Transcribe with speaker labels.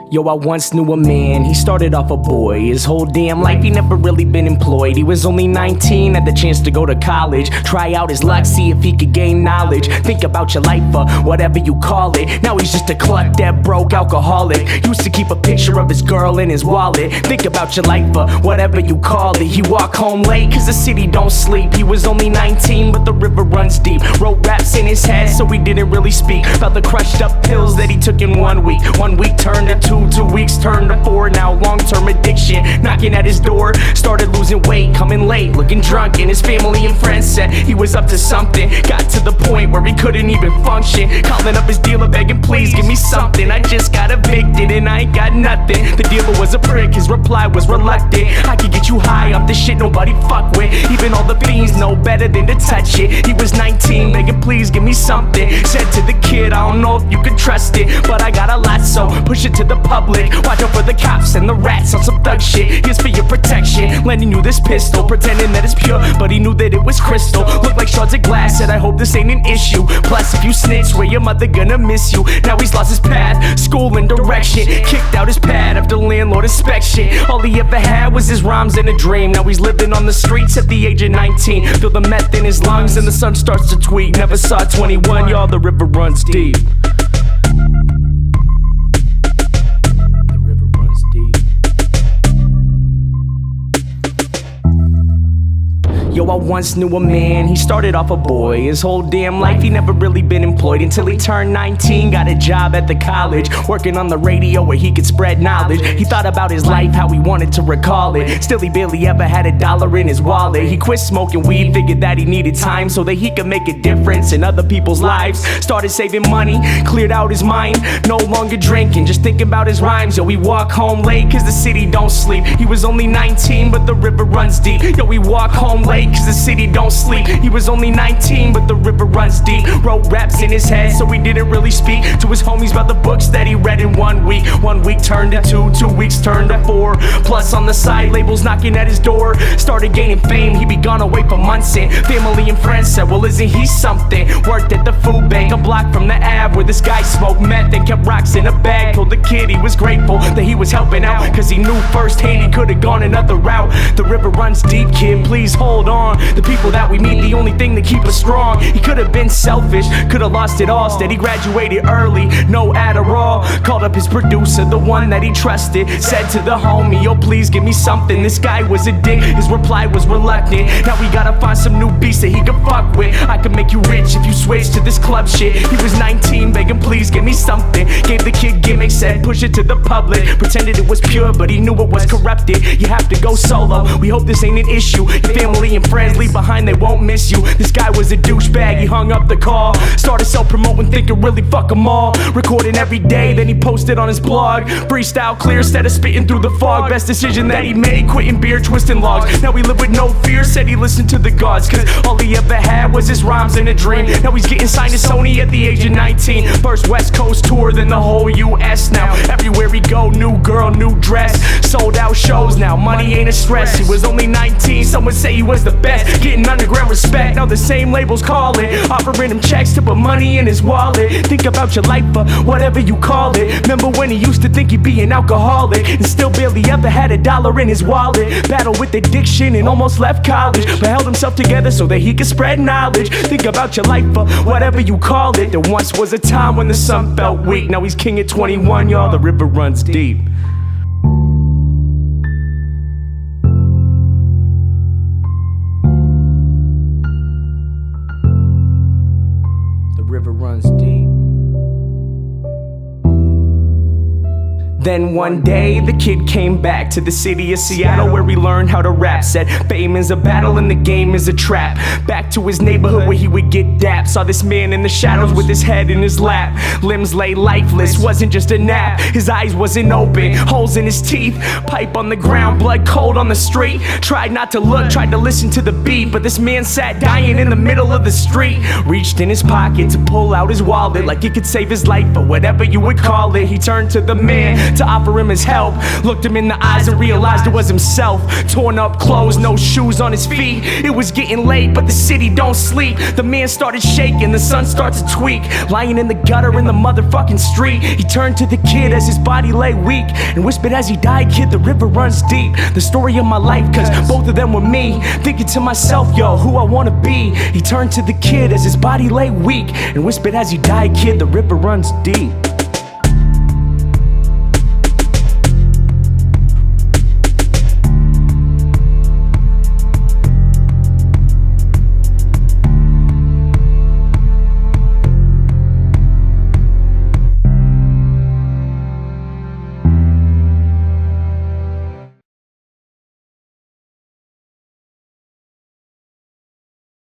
Speaker 1: Yo, I once knew a man, he started off a boy. His whole damn life he never really been employed. He was only 19, had the chance to go to college, try out his luck, see if he could gain knowledge. Think about your life, whatever you call it. Now he's just a cluck, that broke alcoholic. Used to keep a picture of his girl in his wallet. Think about your life, whatever you call it. He walk home late, cause the city don't sleep. He was only 19, but the river runs deep. Wrote raps in his head, so he didn't really speak about the crushed up pills that he took in 1 week. 1 week turned to 2 weeks turned to 4. Now long-term addiction knocking at his door. Started losing weight, coming late, looking drunk, and his family and friends said he was up to something. Got to the point where he couldn't even function, calling up his dealer begging, please give me something. I just got evicted and I ain't got nothing. The dealer was a prick, his reply was reluctant. I could get you high off the shit nobody fuck with. Even all the fiends know better than to touch it. He was 19, begging please give me something. Said to the kid, I don't know if you can trust it, but I got a lot, so push it to the public. Watch out for the cops and the rats on some thug shit. Here's for your protection, lending you this pistol, pretending that it's pure, but he knew that it was crystal. Looked like shards of glass, said I hope this ain't an issue. Plus if you snitch, where your mother gonna miss you. Now he's lost his path, school and direction, kicked out his pad after landlord inspection. All he ever had was his rhymes and a dream. Now he's living on the streets at the age of 19. Feel the meth in his lungs and the sun starts to tweet. Never saw 21, y'all, the river runs deep. Yo, I once knew a man, he started off a boy. His whole damn life he never really been employed until he turned 19, got a job at the college, working on the radio where he could spread knowledge. He thought about his life, how he wanted to recall it. Still he barely ever had $1 in his wallet. He quit smoking weed, figured that he needed time so that he could make a difference in other people's lives. Started saving money, cleared out his mind, no longer drinking, just thinking about his rhymes. Yo, he walk home late cause the city don't sleep. He was only 19 but the river runs deep. Yo, he walk home late cause the city don't sleep. He was only 19 but the river runs deep. Wrote raps in his head so he didn't really speak to his homies about the books that he read in 1 week. 1 week turned to 2 weeks turned to 4. Plus on the side labels knocking at his door. Started gaining fame, he be gone away for months, and family and friends said, well isn't he something? Worked at the food bank a block from the Ave where this guy smoked meth and kept rocks in a bag. Told the kid he was grateful that he was helping out cause he knew firsthand he could've gone another route. The river runs deep, kid, please hold on. The people that we meet, the only thing that keep us strong. He could've been selfish, could've lost it all. Instead he graduated early, no Adderall. Called up his producer, the one that he trusted. Said to the homie, yo please give me something. This guy was a dick, his reply was reluctant. Now we gotta find some new beats that he can fuck with. I can make you rich if you switch to this club shit. He was 19, begging please give me something. Gave the kid gimmicks, said push it to the public. Pretended it was pure, but he knew it was corrupted. You have to go solo, we hope this ain't an issue. Your family and friends leave behind, they won't miss you. This guy was a douchebag, he hung up the call. Started self-promoting, thinking really fuck them all. Recording every day, then he posted on his blog. Freestyle clear, instead of spitting through the fog. Best decision that he made, quitting beer, twisting logs. Now he live with no fear, said he listened to the gods, cause all he ever had was his rhymes and a dream. Now he's getting signed to Sony at the age of 19. First West Coast tour, then the whole US. Now everywhere he go, new girl, new dress. Sold out shows now, money ain't a stress. He was only 19, some would say he was the best. Getting underground respect, now the same labels calling, offering him checks to put money in his wallet. Think about your life, whatever you call it. Remember when he used to think he'd be an alcoholic and still barely ever had $1 in his wallet. Battled with addiction and almost left college, but held himself together so that he could spread knowledge. Think about your life, whatever you call it. There once was a time when the sun felt weak. Now he's king at 21, y'all, the river runs deep. River runs deep. Then one day the kid came back to the city of Seattle where he learned how to rap. Said fame is a battle and the game is a trap. Back to his neighborhood where he would get dapped. Saw this man in the shadows with his head in his lap. Limbs lay lifeless, wasn't just a nap. His eyes wasn't open, holes in his teeth. Pipe on the ground, blood cold on the street. Tried not to look, tried to listen to the beat, but this man sat dying in the middle of the street. Reached in his pocket to pull out his wallet like it could save his life or whatever you would call it. He turned to the man, to offer him his help. Looked him in the eyes and realized it was himself. Torn up clothes, no shoes on his feet. It was getting late, but the city don't sleep. The man started shaking, the sun started to tweak. Lying in the gutter in the motherfucking street, he turned to the kid as his body lay weak and whispered as he died, "Kid, the river runs deep." The story of my life, cause both of them were me. Thinking to myself, yo, who I wanna be. He turned to the kid as his body lay weak and whispered as he died, "Kid, the river runs deep."